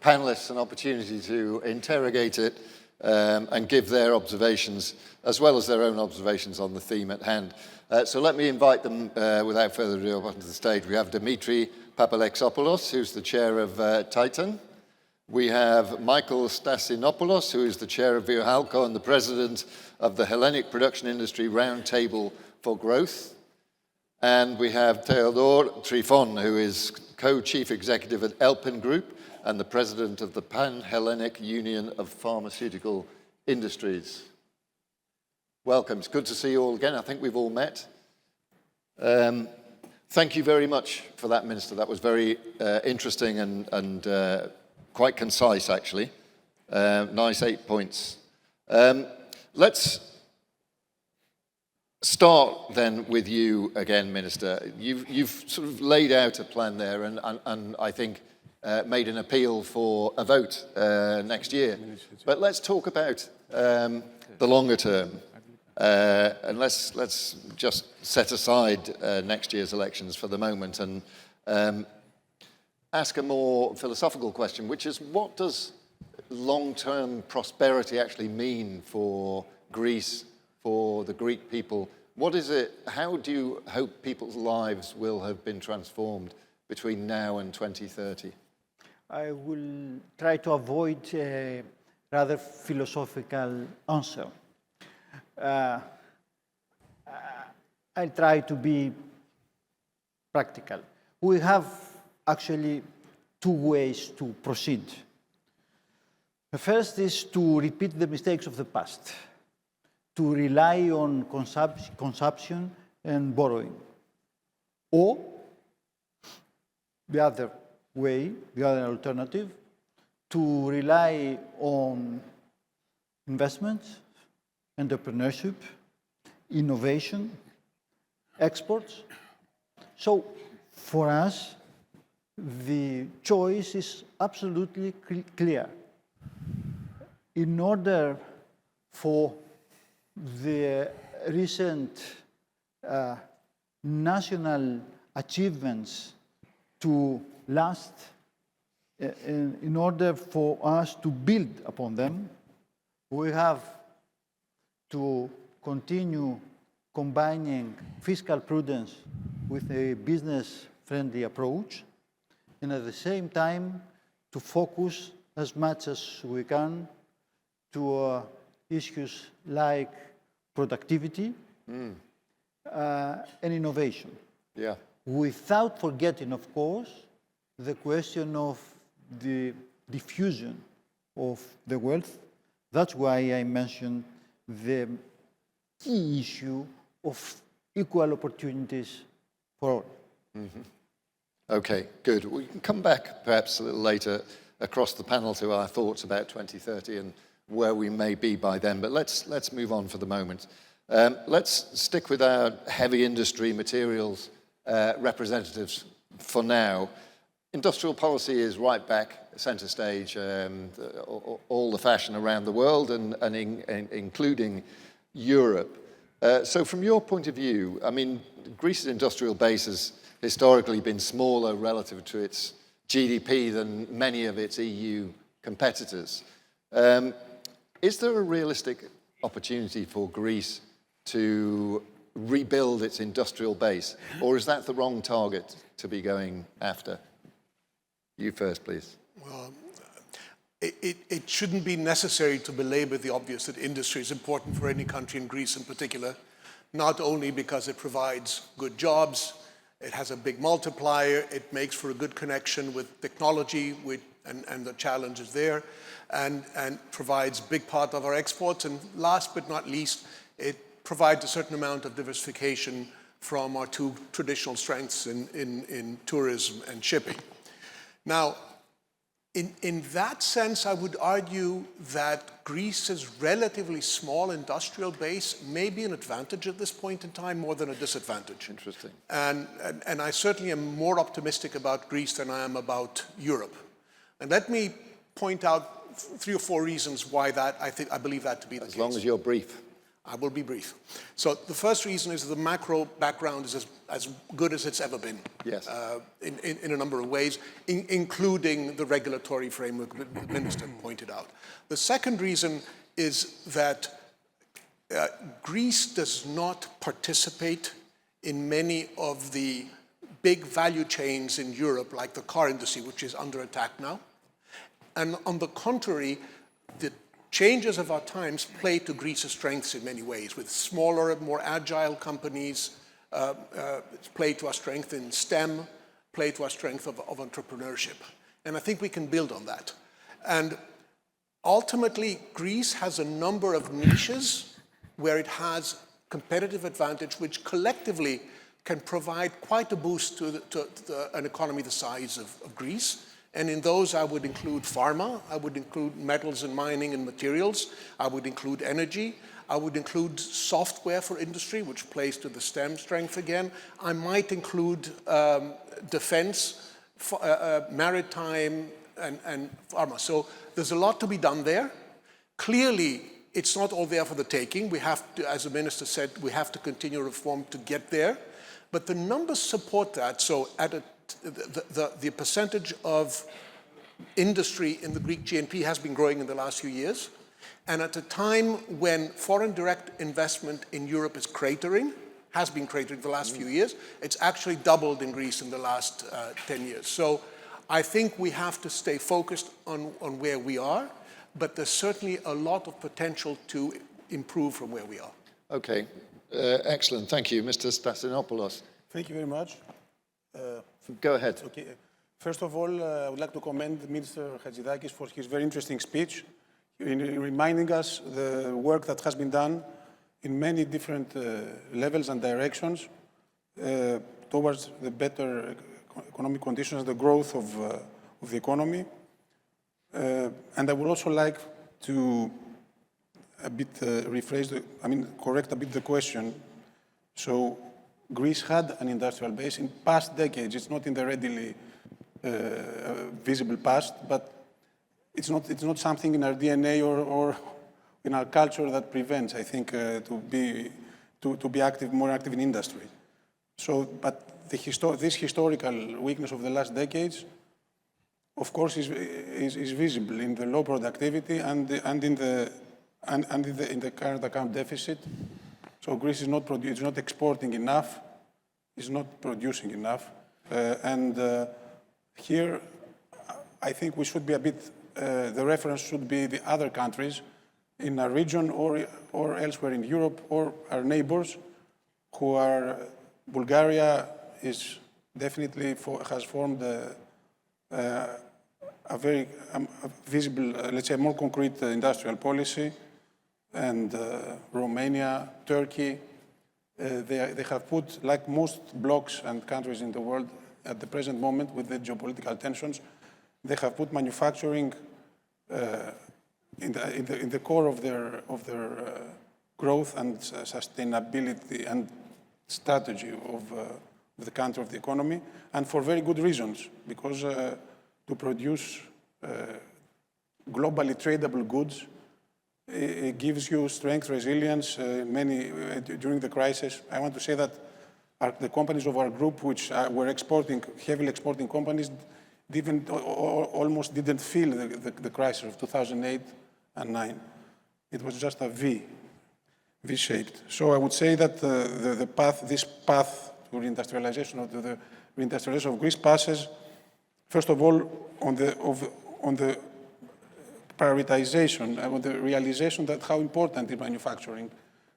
panelists an opportunity to interrogate it and give their observations, as well as their own observations on the theme at hand. So let me invite them, without further ado, up onto the stage. We have Dimitri Papalexopoulos, who's the chair of Titan. We have Michael Stasinopoulos, who is the chair of Viohalco and the president of the Hellenic Production Industry Roundtable for Growth. And we have Theodore Trifon, who is co-chief executive at Elpin Group and the president of the Pan-Hellenic Union of Pharmaceutical Industries. Welcome. It's good to see you all again. I think we've all met. Thank you very much for that, Minister. That was very interesting and quite concise, actually. Nice 8 points. Let's start then with you again, Minister. You've sort of laid out a plan there and I think made an appeal for a vote next year. But let's talk about the longer term. And let's just set aside next year's elections for the moment and ask a more philosophical question, which is, what does long-term prosperity actually mean for Greece, for the Greek people? What is it, how do you hope people's lives will have been transformed between now and 2030? I will try to avoid a rather philosophical answer. I'll try to be practical. We have actually two ways to proceed. The first is to repeat the mistakes of the past, to rely on consumption and borrowing. Or the other way, the other alternative, to rely on investments, entrepreneurship, innovation, exports. So for us, the choice is absolutely clear. In order for the recent national achievements to last, in order for us to build upon them, we have to continue combining fiscal prudence with a business-friendly approach, and at the same time to focus as much as we can to issues like productivity and innovation. Yeah. Without forgetting, of course, the question of the diffusion of the wealth. That's why I mentioned the key issue of equal opportunities for all. Mm-hmm. Okay, good. We can come back perhaps a little later across the panel to our thoughts about 2030 and where we may be by then, but let's move on for the moment. Let's stick with our heavy industry materials representatives for now. Industrial policy is right back center stage, all the fashion around the world and including Europe. So from your point of view, I mean, Greece's industrial base has historically been smaller relative to its GDP than many of its EU competitors. Is there a realistic opportunity for Greece to rebuild its industrial base, or is that the wrong target to be going after? You first, please. Well, it shouldn't be necessary to belabor the obvious that industry is important for any country, in Greece in particular, not only because it provides good jobs, it has a big multiplier, it makes for a good connection with technology, and the challenges there, and provides a big part of our exports, and last but not least, it provides a certain amount of diversification from our two traditional strengths in tourism and shipping. Now, in that sense, I would argue that Greece's relatively small industrial base may be an advantage at this point in time more than a disadvantage. Interesting. And I certainly am more optimistic about Greece than I am about Europe. And let me point out 3 or 4 reasons why I believe that to be the case. As long as you're brief. I will be brief. So the first reason is the macro background is as good as it's ever been. Yes. In a number of ways, including the regulatory framework that the Minister pointed out. The second reason is that Greece does not participate in many of the big value chains in Europe, like the car industry, which is under attack now. And on the contrary, the changes of our times play to Greece's strengths in many ways, with smaller, more agile companies, play to our strength in STEM, play to our strength of entrepreneurship. And I think we can build on that. And ultimately, Greece has a number of niches where it has competitive advantage, which collectively can provide quite a boost to an economy the size of Greece. And in those, I would include pharma, I would include metals and mining and materials, I would include energy, I would include software for industry, which plays to the STEM strength again. I might include defense, maritime, and pharma. So there's a lot to be done there. Clearly, it's not all there for the taking. We have to, as the Minister said, we have to continue reform to get there. But the numbers support that. So at the percentage of industry in the Greek GNP has been growing in the last few years. And at a time when foreign direct investment in Europe is cratering, has been cratering the last few years, it's actually doubled in Greece in the last 10 years. So I think we have to stay focused on where we are, but there's certainly a lot of potential to improve from where we are. Okay, excellent. Thank you, Mr. Stassinopoulos. Thank you very much. Go ahead. Okay. First of all, I would like to commend Mr. Hatzidakis for his very interesting speech, in reminding us the work that has been done in many different levels and directions towards the better economic conditions, the growth of the economy. And I would also like to a bit correct a bit the question. So Greece had an industrial base in past decades. It's not in the readily visible past, but it's not something in our DNA or in our culture that prevents, I think, to be more active in industry. So, but this historical weakness of the last decades, of course, is visible in the low productivity and in the current account deficit. So Greece is not exporting enough, is not producing enough, here I think we should be a bit. The reference should be the other countries in our region or elsewhere in Europe or our neighbors, who are Bulgaria is definitely has formed a very visible, let's say, more concrete industrial policy, and Romania, Turkey, they have put, like most blocs and countries in the world at the present moment with the geopolitical tensions, they have put manufacturing in the core of their growth and sustainability and strategy of the country, of the economy, and for very good reasons, because to produce globally tradable goods, it gives you strength, resilience. During the crisis, I want to say that the companies of our group, which were heavily exporting companies, almost didn't feel the crisis of 2008 and 2009. It was just a V-shaped. So I would say that this path to reindustrialization, or to the reindustrialization of Greece, passes, first of all, on the prioritization, on the realization that how important is manufacturing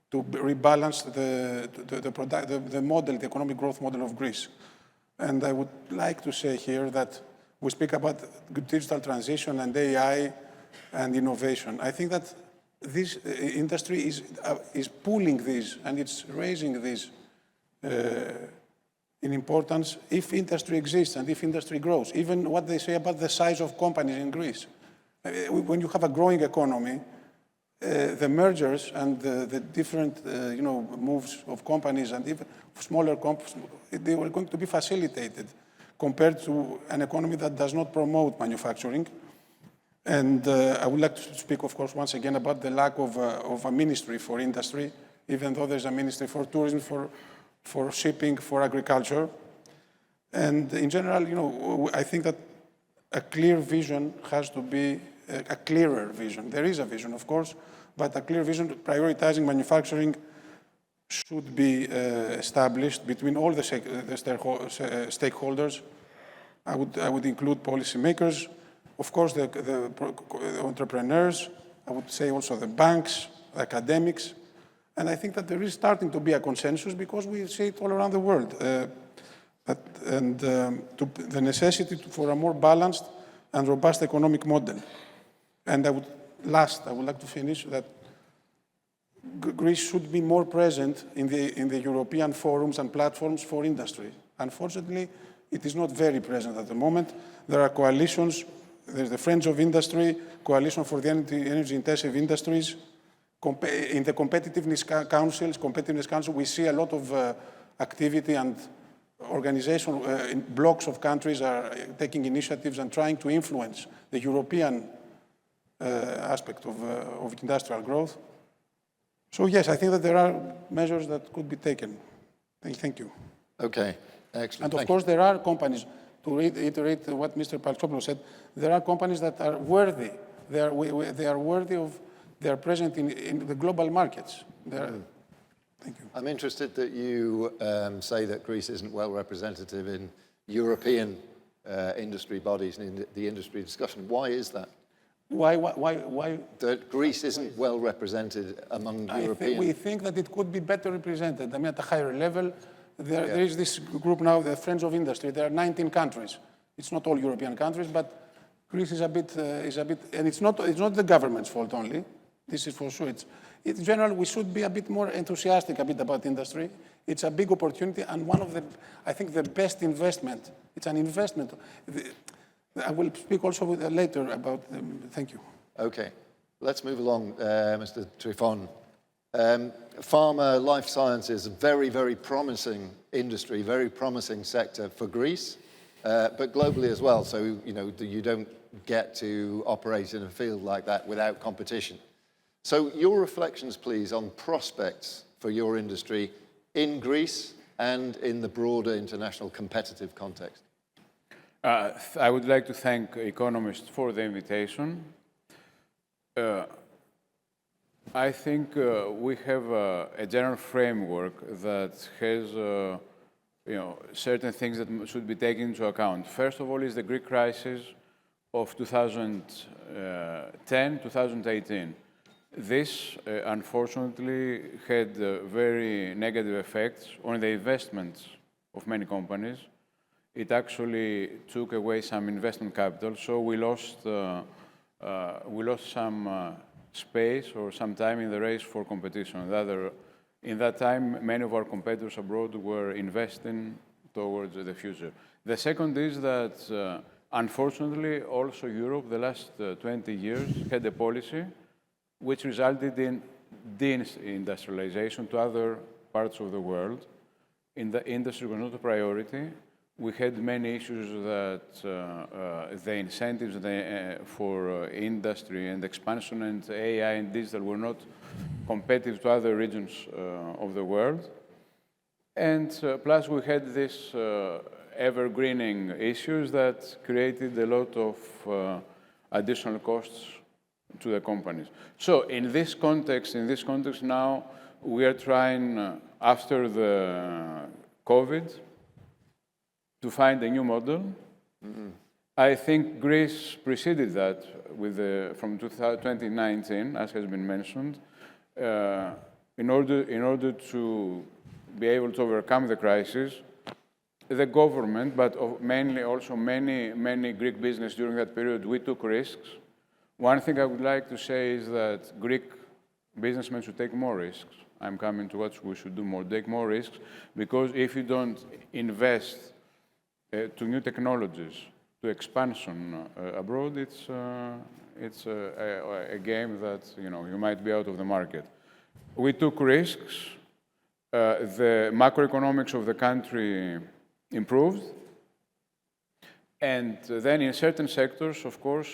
to rebalance the model, the economic growth model of Greece. And I would like to say here that we speak about digital transition and AI and innovation. I think that this industry is pulling this, and it's raising this in importance if industry exists and if industry grows. Even what they say about the size of companies in Greece. When you have a growing economy, the mergers and the different moves of companies and even smaller companies, they were going to be facilitated compared to an economy that does not promote manufacturing. And I would like to speak, of course, once again about the lack of a ministry for industry even though there's a ministry for tourism, for shipping, for agriculture. And in general, I think that a clear vision has to be a clearer vision. There is a vision, of course, but a clear vision prioritizing manufacturing should be established between all the stakeholders. I would include policymakers, of course, the entrepreneurs. I would say also the banks, the academics, and I think that there is starting to be a consensus because we see it all around the world. The necessity for a more balanced and robust economic model. And I would like to finish that Greece should be more present in the European forums and platforms for industry. Unfortunately, it is not very present at the moment. There are coalitions. There's the Friends of Industry, Coalition for the Energy-Intensive Industries. In the Competitiveness Council, we see a lot of activity and organization. Blocks of countries are taking initiatives and trying to influence the European aspect of industrial growth. So yes, I think that there are measures that could be taken. Thank you. Okay, excellent. And of course, there are companies, to reiterate what Mr. Paltsopoulos said, there are companies that are worthy. They are worthy of, they are present in the global markets. Thank you. I'm interested that you say that Greece isn't well representative in European industry bodies and in the industry discussion. Why is that? Why? That Greece isn't well represented among European... We think that it could be better represented. I mean, at a higher level, there is this group now, the Friends of Industry. There are 19 countries. It's not all European countries, but Greece is a bit, and it's not the government's fault only. This is for sure. In general, we should be a bit more enthusiastic about industry. It's a big opportunity and one of the, I think, the best investment. It's an investment. I will speak also later about them. Thank you. Okay. Let's move along, Mr. Trifon. Pharma, life sciences, a very, very promising industry, very promising sector for Greece, but globally as well. So, you don't get to operate in a field like that without competition. So your reflections, please, on prospects for your industry in Greece and in the broader international competitive context. I would like to thank Economist for the invitation. I think we have a general framework that has certain things that should be taken into account. First of all is the Greek crisis of 2010, 2018. This, unfortunately, had very negative effects on the investments of many companies. It actually took away some investment capital, so we lost some space or some time in the race for competition. In that time, many of our competitors abroad were investing towards the future. The second is that, unfortunately, also Europe, the last 20 years, had a policy which resulted in deindustrialization to other parts of the world. The industry was not a priority. We had many issues that the incentives for industry and expansion and AI and digital were not competitive to other regions of the world. And plus we had these evergreening issues that created a lot of additional costs to the companies. So in this context now, we are trying, after the COVID, to find a new model. Mm-hmm. I think Greece preceded that from 2019, as has been mentioned, in order to be able to overcome the crisis. The government, but mainly also many Greek business during that period, we took risks. One thing I would like to say is that Greek businessmen should take more risks. I'm coming to what we should do more, take more risks, because if you don't invest to new technologies, to expansion abroad, it's a game that you might be out of the market. We took risks. The macroeconomics of the country improved, and then in certain sectors, of course,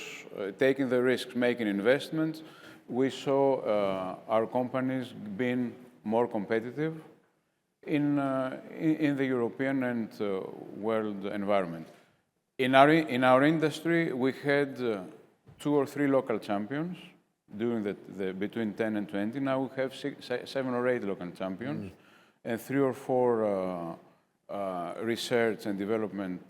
taking the risks, making investments, we saw our companies being more competitive in the European and world environment. In our industry, we had 2 or 3 local champions during between 10 and 20. Now we have 7 or 8 local champions and 3 or 4 research and development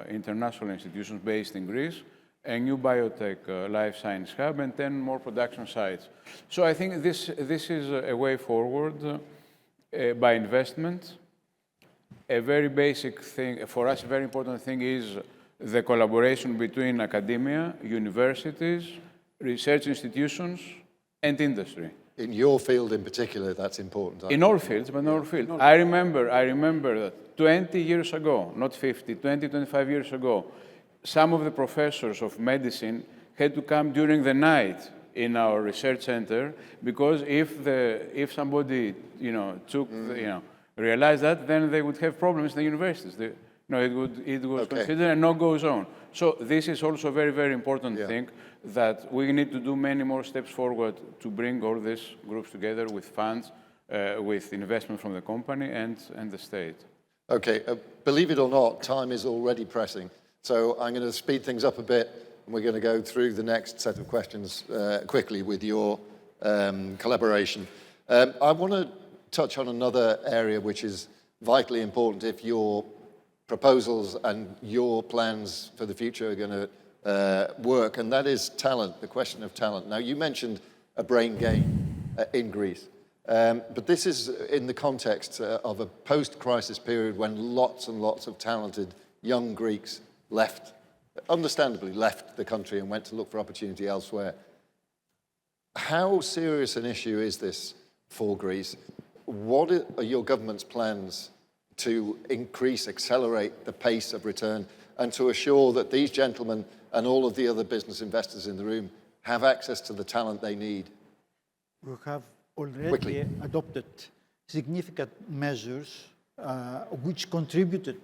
international institutions based in Greece, a new biotech life science hub, and 10 more production sites. So I think this is a way forward by investment. A very basic thing, for us, a very important thing is the collaboration between academia, universities, research institutions, and industry. In your field in particular, that's important. In all fields, but in all fields. I remember that 20 years ago, not 50, 20, 25 years ago, some of the professors of medicine had to come during the night in our research center because if somebody, realized that, then they would have problems in the universities. It was considered a no-go zone. So this is also a very, very important thing that we need to do many more steps forward to bring all these groups together with funds, with investment from the company and the state. Okay, believe it or not, time is already pressing. So I'm going to speed things up a bit, and we're going to go through the next set of questions quickly with your collaboration. I want to touch on another area which is vitally important if your proposals and your plans for the future are going to work, and that is talent, the question of talent. Now, you mentioned a brain gain in Greece, but this is in the context of a post-crisis period when lots and lots of talented young Greeks understandably left the country and went to look for opportunity elsewhere. How serious an issue is this for Greece? What are your government's plans to increase, accelerate the pace of return and to assure that these gentlemen and all of the other business investors in the room have access to the talent they need? We have already adopted significant measures which contributed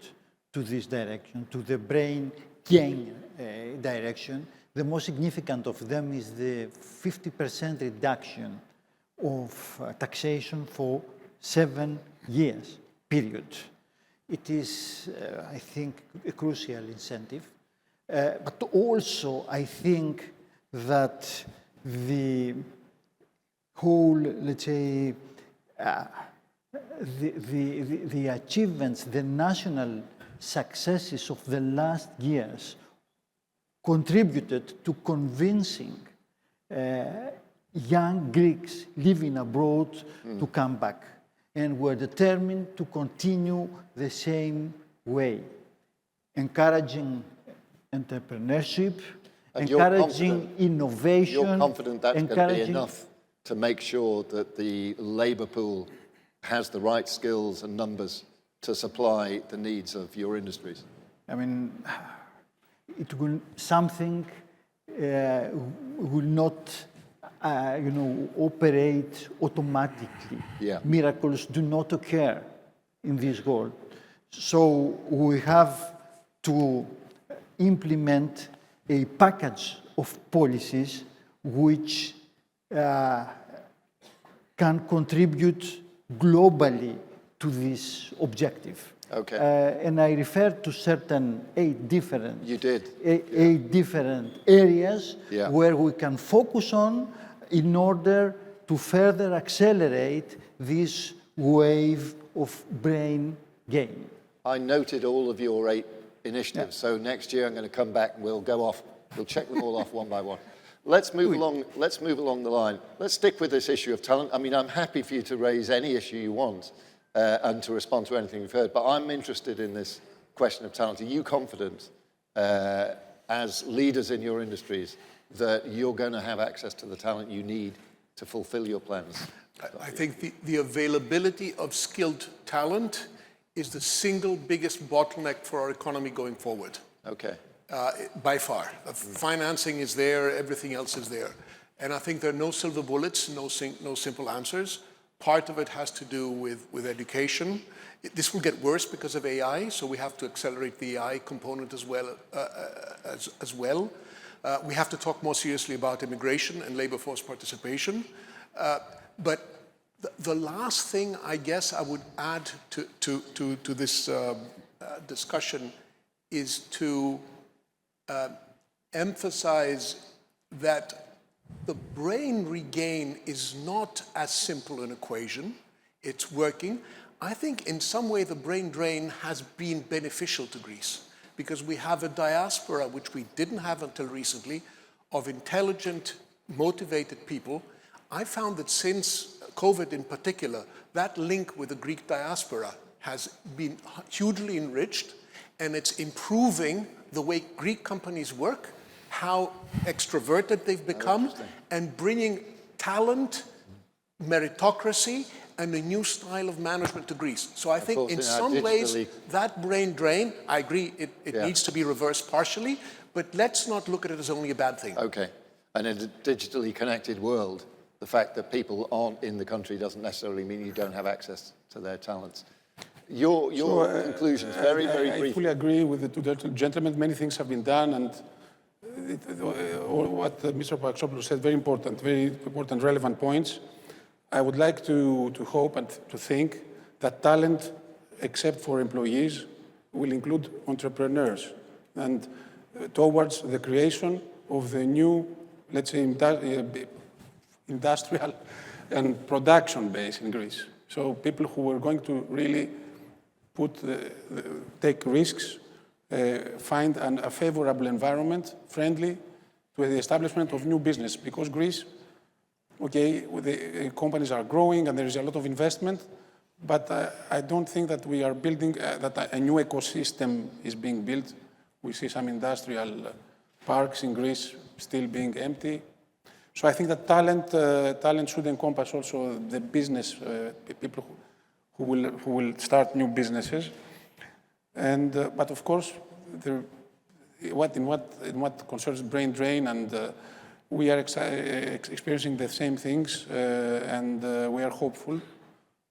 to this direction, to the brain gain direction. The most significant of them is the 50% reduction of taxation for 7 years period. It is, I think, a crucial incentive. But also, I think that the whole, let's say, the achievements, the national successes of the last years contributed to convincing young Greeks living abroad to come back. And we're determined to continue the same way, encouraging entrepreneurship, And encouraging innovation. You're confident that's going to be enough to make sure that the labour pool has the right skills and numbers to supply the needs of your industries? I mean, something will not operate automatically. Yeah. Miracles do not occur in this world. So we have to implement a package of policies which can contribute globally to this objective. Okay. And I refer to certain 8 different different areas where we can focus on in order to further accelerate this wave of brain gain. I noted all of your 8 initiatives, so next year I'm going to come back and we'll check them all off one by one. Let's move along the line. Let's stick with this issue of talent. I mean, I'm happy for you to raise any issue you want and to respond to anything you've heard, but I'm interested in this question of talent. Are you confident, as leaders in your industries, that you're going to have access to the talent you need to fulfill your plans? I think the availability of skilled talent is the single biggest bottleneck for our economy going forward. Okay. By far. Financing is there, everything else is there. And I think there are no silver bullets, no simple answers. Part of it has to do with education. This will get worse because of AI, so we have to accelerate the AI component as well. We have to talk more seriously about immigration and labor force participation. But The last thing I guess I would add to this discussion is to emphasize that the brain regain is not as simple an equation. It's working. I think in some way the brain drain has been beneficial to Greece because we have a diaspora, which we didn't have until recently, of intelligent, motivated people. I found that since COVID in particular, that link with the Greek diaspora has been hugely enriched, and it's improving the way Greek companies work, how extroverted they've become, and bringing talent, meritocracy, and a new style of management to Greece. So I think in some ways, that brain drain, I agree, it needs to be reversed partially, but let's not look at it as only a bad thing. Okay. And in a digitally connected world, the fact that people aren't in the country doesn't necessarily mean you don't have access to their talents. Your conclusions, very briefly. I fully agree with the two gentlemen. Many things have been done, and what Mr. Paxopoulos said, very important, relevant points. I would like to hope and to think that talent, except for employees, will include entrepreneurs and towards the creation of the new, let's say, industrial and production base in Greece. So people who are going to really take risks, find a favorable environment, friendly to the establishment of new business. Because Greece, okay, the companies are growing and there is a lot of investment, but I don't think that we are building, that a new ecosystem is being built. We see some industrial parks in Greece still being empty. So I think that talent should encompass also the business people who will start new businesses. And but of course, in what concerns brain drain, and we are experiencing the same things, and we are hopeful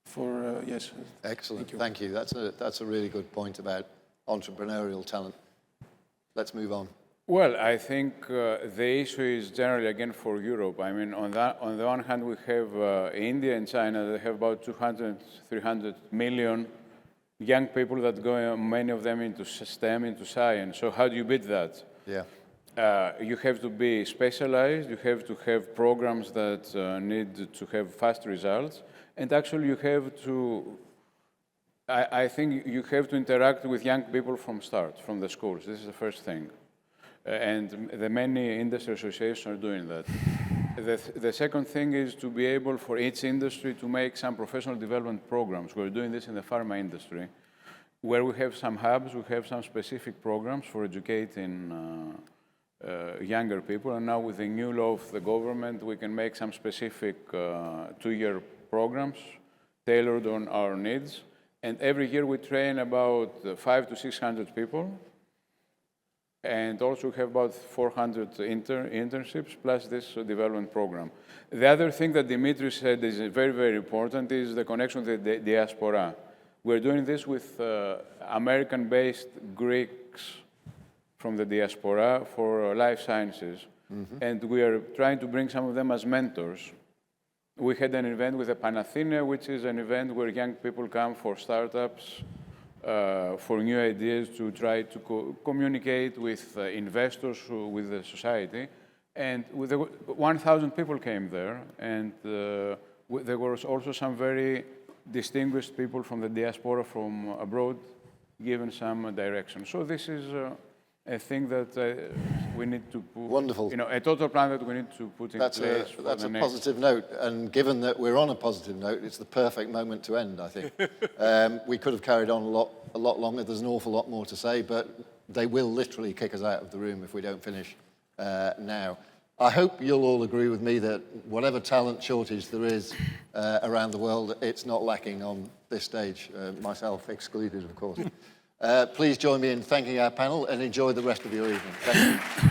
for yes. Excellent. Thank you. That's a really good point about entrepreneurial talent. Let's move on. Well, I think the issue is generally, again, for Europe. I mean, on the one hand, we have India and China. They have about 200, 300 million young people that go, many of them into STEM, into science. So how do you beat that? Yeah. You have to be specialized. You have to have programs that need to have fast results. And actually, you have to, I think you have to interact with young people from start, from the schools. This is the first thing. And the many industry associations are doing that. The second thing is to be able for each industry to make some professional development programs. We're doing this in the pharma industry, where we have some hubs, we have some specific programs for educating younger people. And now with the new law of the government, we can make some specific two-year programs tailored on our needs. And every year we train about 500 to 600 people. And also have about 400 internships plus this development program. The other thing that Dimitris said is very important is the connection with the diaspora. We're doing this with American-based Greeks from the diaspora for life sciences. Mm-hmm. And we are trying to bring some of them as mentors. We had an event with the Panathina, which is an event where young people come for startups, for new ideas, to try to communicate with investors, with the society. And with 1,000 people came there, and there was also some very distinguished people from the diaspora from abroad given some direction. So this is a thing that we need to put, wonderful. You know, a total plan that we need to put in place. That's a positive note, and given that we're on a positive note, it's the perfect moment to end, I think. We could have carried on a lot longer. There's an awful lot more to say, but they will literally kick us out of the room if we don't finish now. I hope you'll all agree with me that whatever talent shortage there is around the world, it's not lacking on this stage, myself excluded, of course. Please join me in thanking our panel and enjoy the rest of your evening. Thank you.